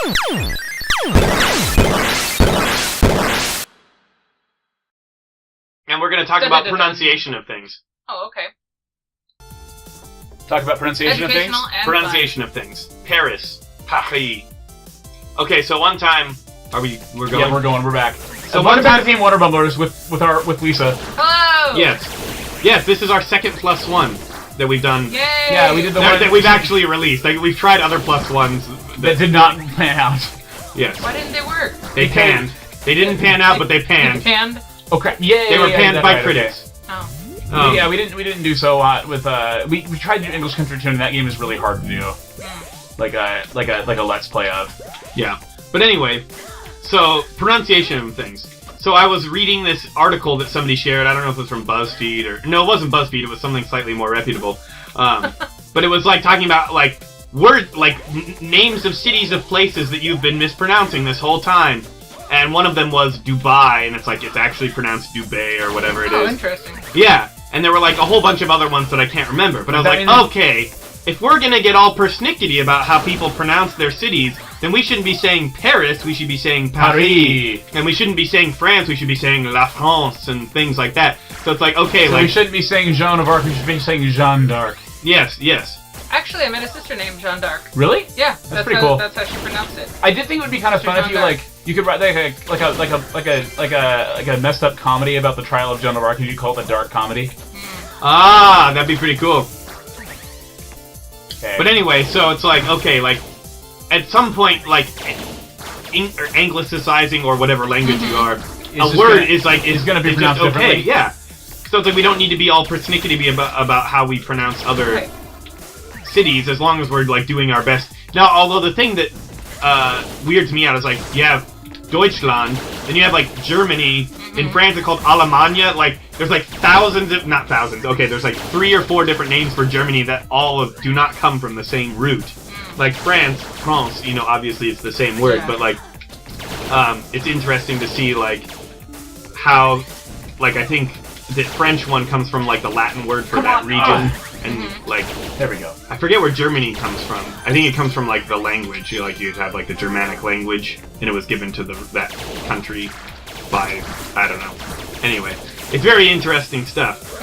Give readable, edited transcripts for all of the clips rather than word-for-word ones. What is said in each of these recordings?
And we're going to talk about pronunciation of things. Oh, okay. Talk about pronunciation of things? Pronunciation of things. Paris. Paris. Okay, so one time... We're going? Yeah, we're going. We're back. So welcome back to Team Wunderbumblers with Lisa. Hello! Yes, this is our second +1 that we've done. Yay! Yeah, we did the one that we've actually released. Like, we've tried other +1s that did not pan out. Yes. Why didn't they work? They panned. They didn't pan out, but they panned. They panned? Okay. Yeah. They were panned by critics. Okay. Oh. Yeah, we didn't do so hot with we tried to do English Country Tune, and that game is really hard to do. Like a let's play of. Yeah. But anyway, so pronunciation of things. So I was reading this article that somebody shared. I don't know if it was from BuzzFeed or... No, it wasn't BuzzFeed. It was something slightly more reputable. But it was like talking about like names of cities of places that you've been mispronouncing this whole time. And one of them was Dubai, and it's like it's actually pronounced Dubay or whatever it is. Oh, interesting. Yeah, and there were like a whole bunch of other ones that I can't remember. But I was like, okay, if we're gonna get all persnickety about how people pronounce their cities, then we shouldn't be saying Paris, we should be saying Paris. And we shouldn't be saying France, we should be saying La France and things like that. So it's like, okay, so we shouldn't be saying Joan of Arc, we should be saying Jeanne d'Arc. Yes. Actually, I met a sister named Jeanne d'Arc. Really? Yeah, that's pretty cool. That's how she pronounced it. I did think it would be kind of fun if you could write like a messed up comedy about the trial of Joan of Arc, and you call it a dark comedy. Ah, that'd be pretty cool. Okay. But anyway, so it's like, okay, like at some point, like anglicizing or whatever language you are, a word is going to be pronounced differently. Okay, yeah. So it's like we don't need to be all persnickety about how we pronounce other cities, as long as we're like doing our best. Now, although the thing that weirds me out is like, you have Deutschland, then you have like Germany. In France, it's called Allemagne. Like, there's like not thousands. Okay, there's like 3 or 4 different names for Germany that all do not come from the same root. Like France, you know, obviously it's the same word, but like, it's interesting to see like how, like, I think the French one comes from like the Latin word for that region, and like, there we go. I forget where Germany comes from. I think it comes from like the language. Like you'd have like the Germanic language, and it was given to that country by, I don't know. Anyway, it's very interesting stuff.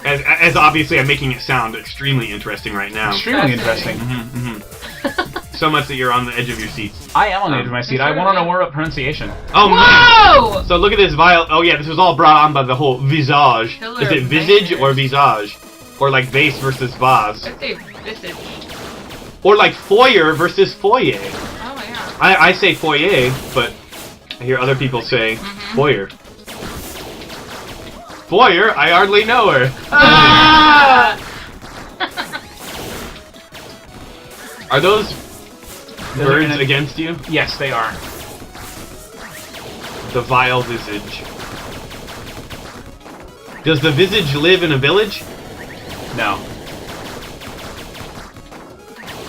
As obviously I'm making it sound extremely interesting right now. Extremely interesting. So much that you're on the edge of your seats. I am on the edge of my seat. I want to know more about pronunciation. Oh, man! So look at this vial. Oh yeah, this was all brought on by the whole visage. Is it visage or visage? Or like vase versus vase? I'd say visage. Or like foyer versus foyer. Oh my god. I say foyer, but I hear other people say foyer. Foyer? I hardly know her. Ah! Are those birds against you? Yes, they are. The vile visage. Does the visage live in a village? No.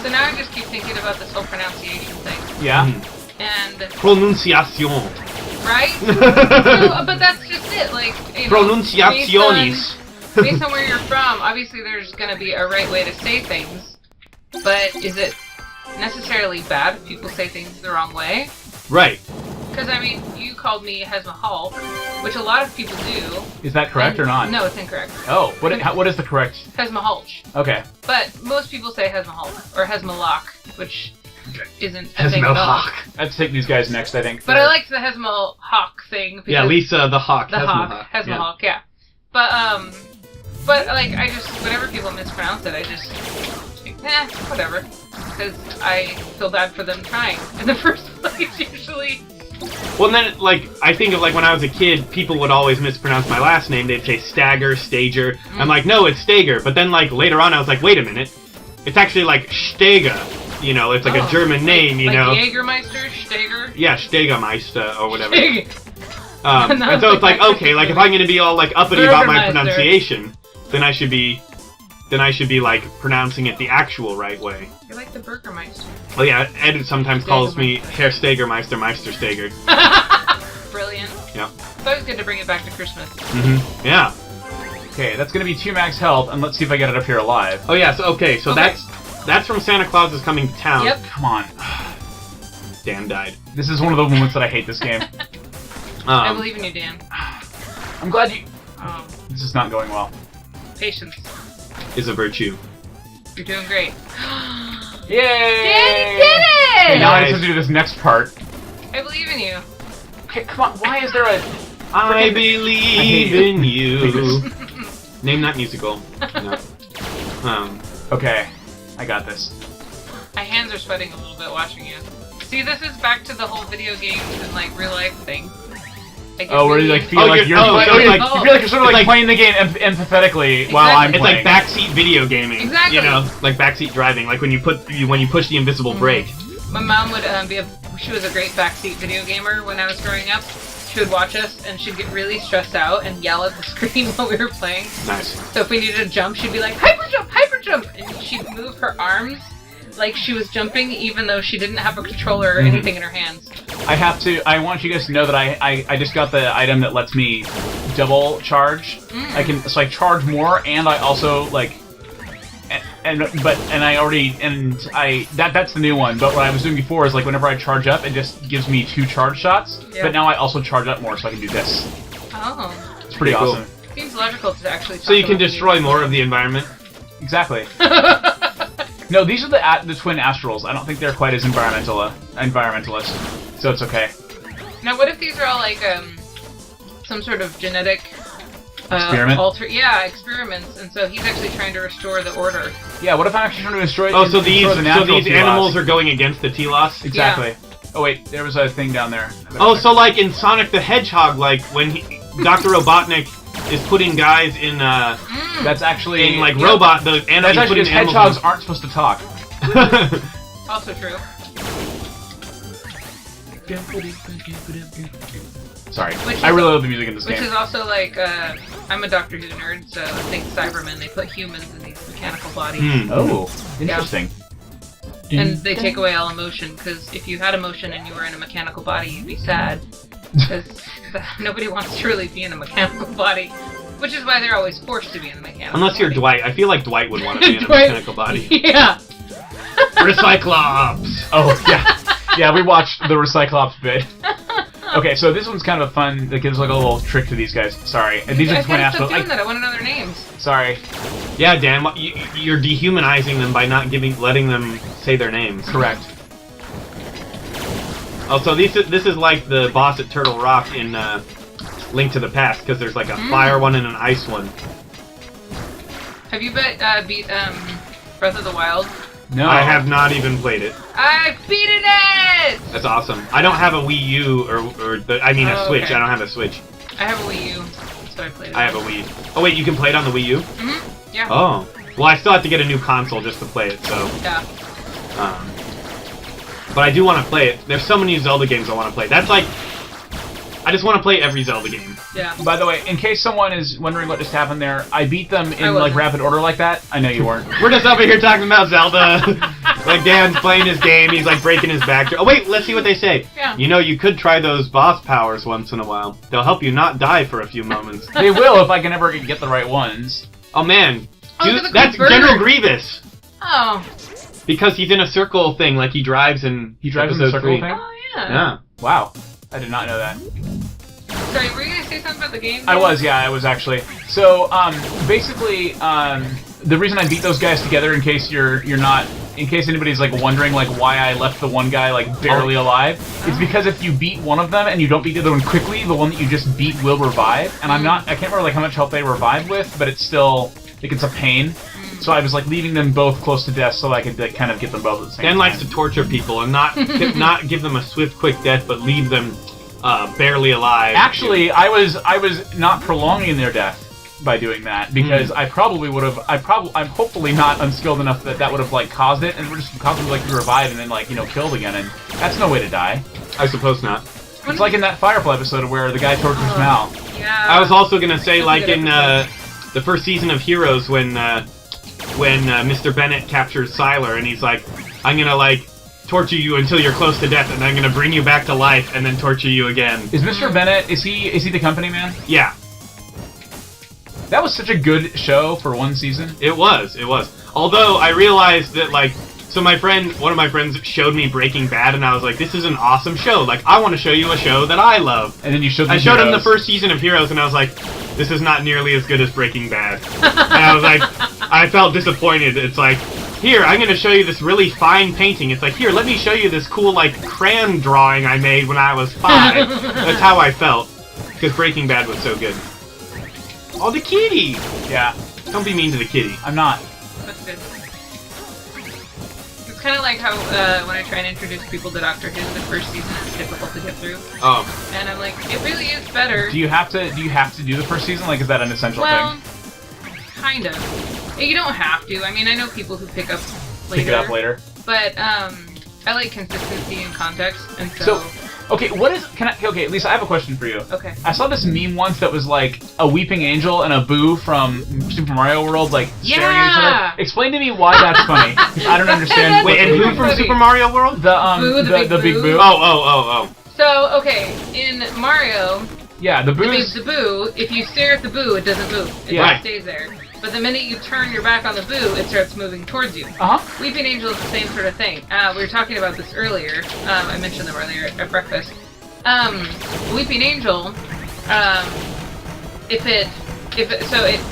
So now I just keep thinking about this whole pronunciation thing. Yeah? And... Pronunciation. Right? So, but that's just it, like, you know, Pronunciaciones. based on where you're from, obviously there's gonna be a right way to say things, but is it necessarily bad if people say things the wrong way? Right. Because, I mean, you called me Hezmalhalch, which a lot of people do. Is that correct or not? No, it's incorrect. Oh, what is the correct? Hezmalhalch. Okay. But most people say Hezmalhalch, or Hezmalhalch, which isn't a thing at all. I have to take these guys next, I think. But I liked the Hezmalhalch thing. Yeah, Lisa the Hawk. The Hawk. Hezmalhalch, yeah. But like, I just, whenever people mispronounce it, I just think, whatever. Because I feel bad for them trying in the first place, usually. Well, then, like, I think of, like, when I was a kid, people would always mispronounce my last name. They'd say Stagger, Stager. I'm like, no, it's Stager. But then, like, later on, I was like, wait a minute. It's actually, like, Stege. You know, it's like a German name, you know. Like Jägermeister, Stager? Yeah, Stegemeister, or whatever. Stege. And so it's like, okay, like, if I'm going to be all, like, uppity about my pronunciation, then I should be, like, pronouncing it the actual right way. You're like the Burgermeister. Oh yeah, Ed sometimes calls me Herr Stegermeister, Meister Steger. Brilliant. Yeah. It's always good to bring it back to Christmas. Yeah. Okay, that's gonna be 2 max health, and let's see if I get it up here alive. Oh yeah, so that's from Santa Claus is Coming to Town. Yep. Come on. Dan died. This is one of the moments that I hate this game. I believe in you, Dan. I'm glad you... Oh, This is not going well. patience. Is a virtue. You're doing great. Yay! Dan, you did it! Okay, now I Nice. have to do this next part. I believe in you. Okay, come on. Why is there a... I Frickin- believe I hate in you. you. Name that musical. No. Okay, I got this. My hands are sweating a little bit watching you. See, this is back to the whole video games and like real life thing. Like, Oh, where you like feel like you're so you it's like- feel like you're sort of it's like like- playing the game empathetically while I'm It's playing. like backseat video gaming. Exactly. You know, like backseat driving. Like when you push the invisible brake. My mom would she was a great backseat video gamer when I was growing up. She would watch us and she'd get really stressed out and yell at the screen while we were playing. Nice. So if we needed to jump, she'd be like, hyper jump, hyper jump! And she'd move her arms like she was jumping even though she didn't have a controller or anything in her hands. I want you guys to know that I just got the item that lets me double charge. I can, so I charge more and I also like that's the new one. But what I was doing before is like whenever I charge up, it just gives me 2 charge shots. Yeah. But now I also charge up more, so I can do this. Oh. It's pretty Cool. awesome. Seems logical to actually So you talk can about destroy video more of the environment. Exactly. games. No, these are the twin astrals. I don't think they're quite as environmentalist, so it's okay. Now, what if these are all like some sort of genetic Experiment? experiments, and so he's actually trying to restore the order. Yeah. What if I'm actually trying to destroy? Oh, so these natural animals Telos? are going against the Telos. Exactly. Oh wait, there was a thing down there. Oh, so like in Sonic the Hedgehog, like when Dr. Robotnik is putting guys in That's actually in like robot the and That's he's actually putting because hedgehogs aren't supposed to talk. Also true. Sorry, Which I is- really love the music in this Which game. is also like, I'm a Doctor Who nerd, so think Cybermen. They put humans in these mechanical bodies. Hmm. Oh, interesting. And they take away all emotion, because if you had emotion and you were in a mechanical body, you'd be sad. Because nobody wants to really be in a mechanical body. Which is why they're always forced to be in a mechanical Unless you're body. Dwight. I feel like Dwight would want to be in a Dwight- mechanical body. Yeah. Recyclops! Oh yeah, yeah. We watched the Recyclops bit. Okay, so this one's kind of a fun. It gives like a little trick to these guys. Sorry, and these are I twin gotta stop astrals. doing that. I want to know their names. Sorry, Yeah, Dan, you're dehumanizing them by not letting them say their names. correct. Also, this is like the boss at Turtle Rock in Link to the Past, because there's like a fire one and an ice one. Have you beat Breath of the Wild? No, I have not even played it. I've beaten it! That's awesome. I don't have a Wii U a Switch. okay. I don't have a Switch. I have a Wii U. That's what I played. I have a Wii. Oh wait, you can play it on the Wii U? Mm-hmm. Yeah. Oh. Well, I still have to get a new console just to play it, so. Yeah. But I do want to play it. There's so many Zelda games I want to play. That's like, I just want to play every Zelda game. Yeah. By the way, in case someone is wondering what just happened there, I beat them in like wasn't. rapid order like that. I know you weren't. We're just over here talking about Zelda. Like Dan's playing his game, he's like breaking his back. Oh wait, let's see what they say. Yeah. You know, you could try those boss powers once in a while. They'll help you not die for a few moments. They will if I can ever get the right ones. Oh man, Oh, dude, look at the that's bird. General Grievous. Oh. Because he's in a circle thing, like he drives in He drives in the episode circle 3. thing? Oh, yeah. Yeah. Wow, I did not know that. Sorry, were you going to say something about the game? I was, yeah, I was actually. So, basically, the reason I beat those guys together, in case in case anybody's like wondering like why I left the one guy like barely alive, it's because if you beat one of them and you don't beat the other one quickly, the one that you just beat will revive. And I can't remember like how much health they revive with, but it's still like it's a pain. So I was like leaving them both close to death so I could like, kind of get them both at the same Dan time. likes to torture people and not give them a swift, quick death, but leave them barely alive. Actually, I was not prolonging their death by doing that because I probably would have. I'm hopefully not unskilled enough that would have like caused it and would just caused them to like revive and then like killed again, and that's no way to die. I suppose not. It's like in that Firefly episode where the guy tortures Mal. Yeah. I was also gonna say, That's a like good in episode. the first season of Heroes, when Mr. Bennett captures Sylar, and he's like, "I'm gonna like torture you until you're close to death, and I'm gonna bring you back to life, and then torture you again." Is Mr. Bennett? Is he the company man? Yeah, That was such a good show for one season. it was. Although I realized that like So one of my friends showed me Breaking Bad, and I was like, this is an awesome show. Like, I want to show you a show that I love. And then you showed I showed him the first season of Heroes, and I was like, this is not nearly as good as Breaking Bad. And I was like, I felt disappointed. It's like, here, I'm going to show you this really fine painting. It's like, here, let me show you this cool, like, crayon drawing I made when I was 5. That's how I felt. Because Breaking Bad was so good. Oh, the kitty! Yeah. Don't be mean to the kitty. I'm not. That's good. It's kind of like how when I try and introduce people to Doctor Who, the first season is difficult to get through. Oh. And I'm like, it really is better. Do you have to do the first season? Like, is that an essential Well, thing? kind of. You don't have to. I mean, I know people who pick up later. Pick it up later. But I like consistency and context, and so okay, okay, Lisa, I have a question for you. okay. I saw this meme once that was like a weeping angel and a Boo from Super Mario World, like staring at each other. Explain to me why that's funny. 'Cause I don't understand. Wait, and who from Super Mario World? The big Boo. Oh. So okay, in Mario, Yeah, the Boo. the Boo. If you stare at the Boo, it doesn't move. It Yeah. just stays there. But the minute you turn your back on the Boo, it starts moving towards you. Weeping Angel is the same sort of thing. We were talking about this earlier. I mentioned them earlier at breakfast. Weeping Angel, the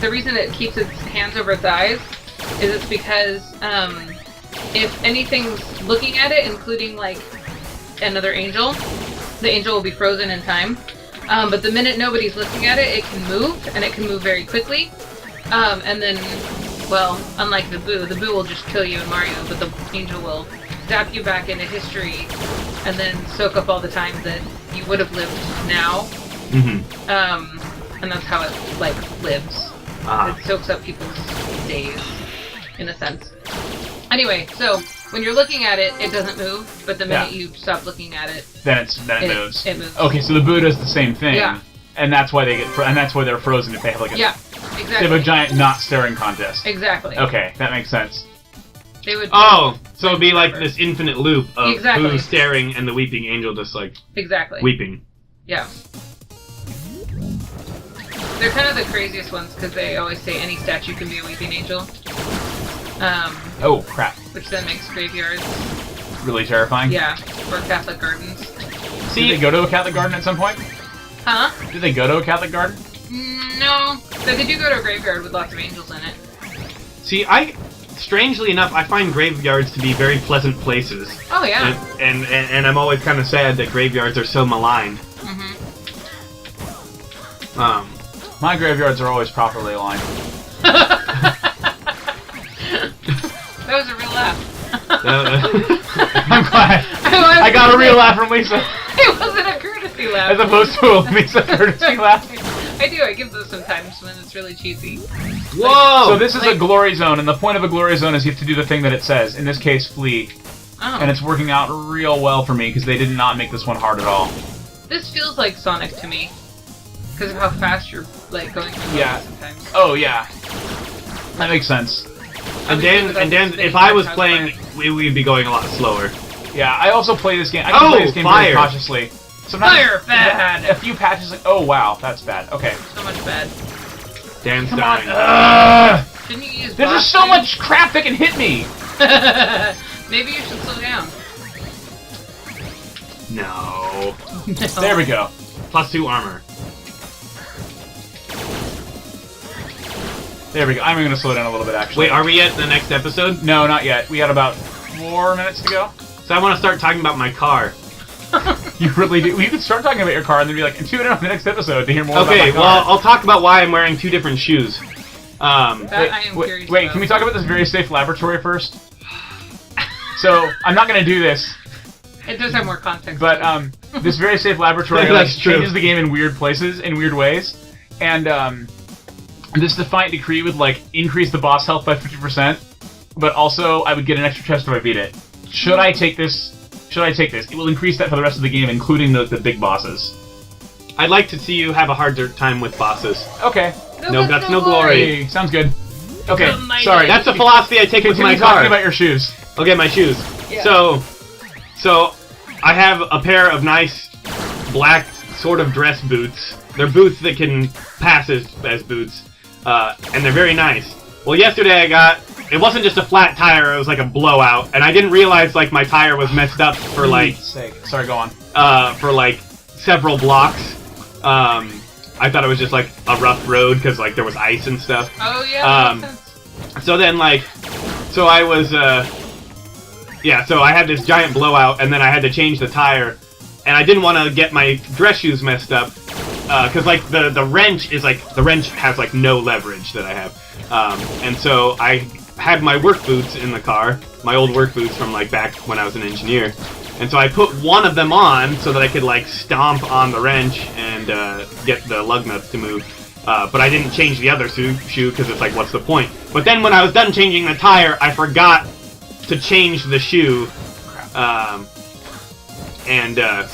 reason it keeps its hands over its eyes is it's because if anything's looking at it, including like another angel, the angel will be frozen in time. But the minute nobody's looking at it, it can move, and it can move very quickly. And then, well, unlike the Boo will just kill you in Mario, but the angel will zap you back into history and then soak up all the time that you would have lived now. Mm-hmm. And that's how it, like, lives. It soaks up people's days, in a sense. Anyway, so when you're looking at it, it doesn't move, but the minute you stop looking at it, then it moves. It moves. Okay, so the Boo does the same thing. Yeah. And that's why they're frozen if they have like a exactly. They have a giant not staring contest. Exactly. Okay, that makes sense. They would. Oh, so it'd be like this infinite loop of Exactly. Boo staring and the weeping angel just like weeping. Yeah. They're kind of the craziest ones because they always say any statue can be a weeping angel. Oh crap! Which then makes graveyards. Really terrifying. Yeah, or Catholic gardens. See, did they go to a Catholic garden at some point? Huh? Did they go to a Catholic garden? No, but they do go to a graveyard with lots of angels in it. See, strangely enough, I find graveyards to be very pleasant places. Oh yeah. And I'm always kind of sad that graveyards are so maligned. My graveyards are always properly aligned. That was a real laugh. I'm glad. I got a real laugh from Lisa. It wasn't a courtesy laugh. As opposed to a Lisa courtesy laugh. I do. I give those sometimes when it's really cheesy. Whoa! So this is a glory zone, and the point of a glory zone is you have to do the thing that it says. In this case, flee. Oh. And it's working out real well for me because they did not make this one hard at all. This feels like Sonic to me. Because of how fast you're like going through levels sometimes. Oh yeah. That makes sense. And then if I was playing, we'd be going a lot slower. Yeah, I also play this game. I can play this game very cautiously. Sometimes Fire bad! A few patches like, oh wow, that's bad. Okay. So much bad. Dan's Come dying. on. Didn't you use There's just so much crap that can hit me. Maybe you should slow down. No. There we go. +2 armor. There we go. I'm gonna slow down a little bit actually. Wait, are we at the next episode? No, not yet. We got about 4 minutes to go. So I want to start talking about my car. You really do. You could start talking about your car and then be like, and tune in on the next episode to hear more about my car. Okay, well, I'll talk about why I'm wearing 2 different shoes. Wait, can we talk about this very safe laboratory first? So, I'm not gonna do this. It does have more context. But, this very safe laboratory changes the game in weird places, in weird ways. And, this Defiant Decree would, like, increase the boss health by 50%, but also I would get an extra chest if I beat it. Should I take this? It will increase that for the rest of the game, including the big bosses. I'd like to see you have a harder time with bosses. Okay. No guts, no glory. Hey, sounds good. Okay, sorry. That's the philosophy I take with my car. Talking about your shoes. Okay, my shoes. Yeah. So I have a pair of nice black sort of dress boots. They're boots that can pass as boots, and they're very nice. Well, yesterday I got it wasn't just a flat tire, it was like a blowout, and I didn't realize like my tire was messed up for like Sorry, go on. for like several blocks. I thought it was just like a rough road because like there was ice and stuff. Oh yeah, that makes sense. So then like, so I was so I had this giant blowout, and then I had to change the tire, and I didn't want to get my dress shoes messed up because like the wrench has like no leverage that I have, and so I had my work boots in the car, my old work boots from like back when I was an engineer. And so I put one of them on so that I could like stomp on the wrench and get the lug nuts to move. But I didn't change the other shoe because it's like, what's the point? But then when I was done changing the tire, I forgot to change the shoe.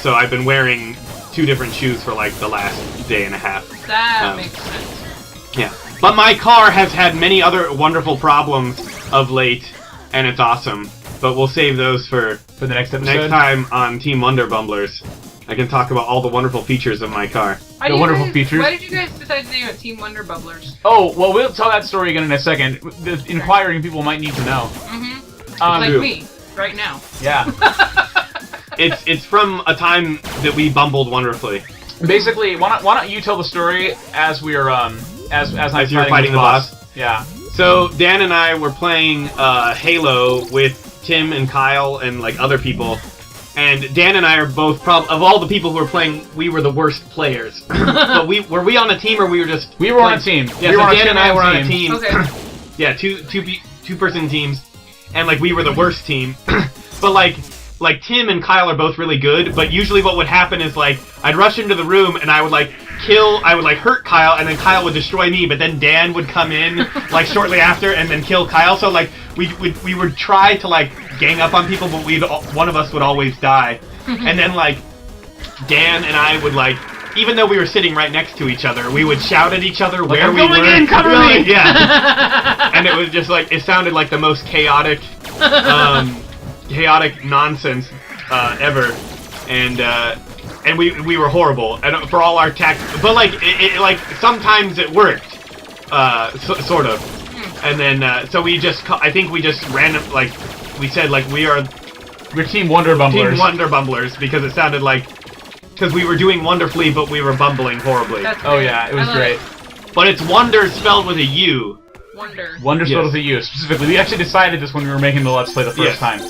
So I've been wearing 2 different shoes for like the last day and a half. That makes sense. Yeah. But my car has had many other wonderful problems of late, and it's awesome. But we'll save those for the next episode. Next time on Team Wunderbumblers. I can talk about all the wonderful features of my car. The wonderful features. Why did you guys decide to name it Team Wunderbumblers? Oh, well, we'll tell that story again in a second. The inquiring people might need to know. Mm-hmm. Like me, right now. Yeah. It's from a time that we bumbled wonderfully. Basically, why don't you tell the story as we're as you're fighting the boss? Yeah. So Dan and I were playing Halo with Tim and Kyle and like other people, and Dan and I are both of all the people who were playing, we were the worst players. But were we on a team or we were just? We were on a team. Yeah, we so were Dan and I were on a team. Okay. Yeah, two-person teams, and like we were the worst team. But like Tim and Kyle are both really good, but usually what would happen is like I'd rush into the room and I would like hurt Kyle, and then Kyle would destroy me, but then Dan would come in like shortly after and then kill Kyle. So like we would try to like gang up on people, but one of us would always die. And then like Dan and I would like, even though we were sitting right next to each other, we would shout at each other where we were. In, cover me! Yeah. And it was just like, it sounded like the most chaotic nonsense ever, and we were horrible, and for all our tactics, but like it like sometimes it worked, sort of, and then so I think we just we said like we're Team Wunderbumblers. Team Wunderbumblers because it sounded like, because we were doing wonderfully but we were bumbling horribly. Oh yeah, it was great. But it's wonder spelled with a U. Wonder. Wonder spelled with a U specifically. We actually decided this when we were making the Let's Play the first time.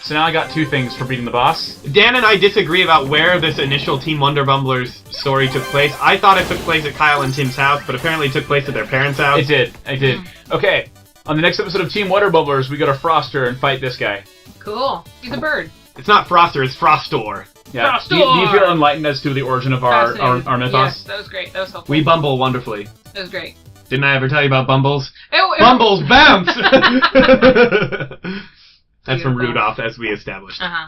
So now I got 2 things for beating the boss. Dan and I disagree about where this initial Team Wunderbumblers story took place. I thought it took place at Kyle and Tim's house, but apparently it took place at their parents' house. It did. Okay, on the next episode of Team Wunderbumblers, we go to Froster and fight this guy. Cool. He's a bird. It's not Froster, it's Frostor. Yeah. Do you feel enlightened as to the origin of our mythos? Yes, that was great. That was helpful. We bumble wonderfully. That was great. Didn't I ever tell you about Bumbles? Bumbles bounce! That's from Rudolph, as we established. Uh-huh.